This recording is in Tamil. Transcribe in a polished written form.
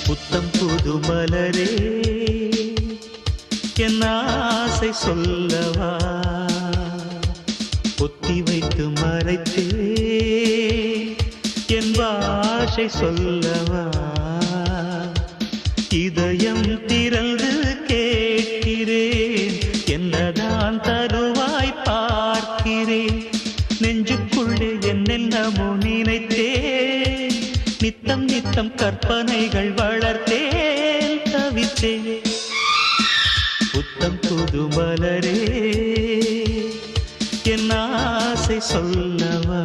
புத்தம் புது மலரே என் ஆசை சொல்லவா பொத்தி வைத்து மறைத்தே என் பாஷை சொல்லவா இதயம் திறந்து கேட்கிறேன் என்னதான் தருவாய் பார்க்கிறேன் நெஞ்சுக்குள்ளே என்னென்னமோ நினைத்தேன் நித்தம் நித்தம் கற்பனைகள் வளர்த்தேன் தவித்தேன் புத்தம் புது மலரே என் ஆசை சொல்லவா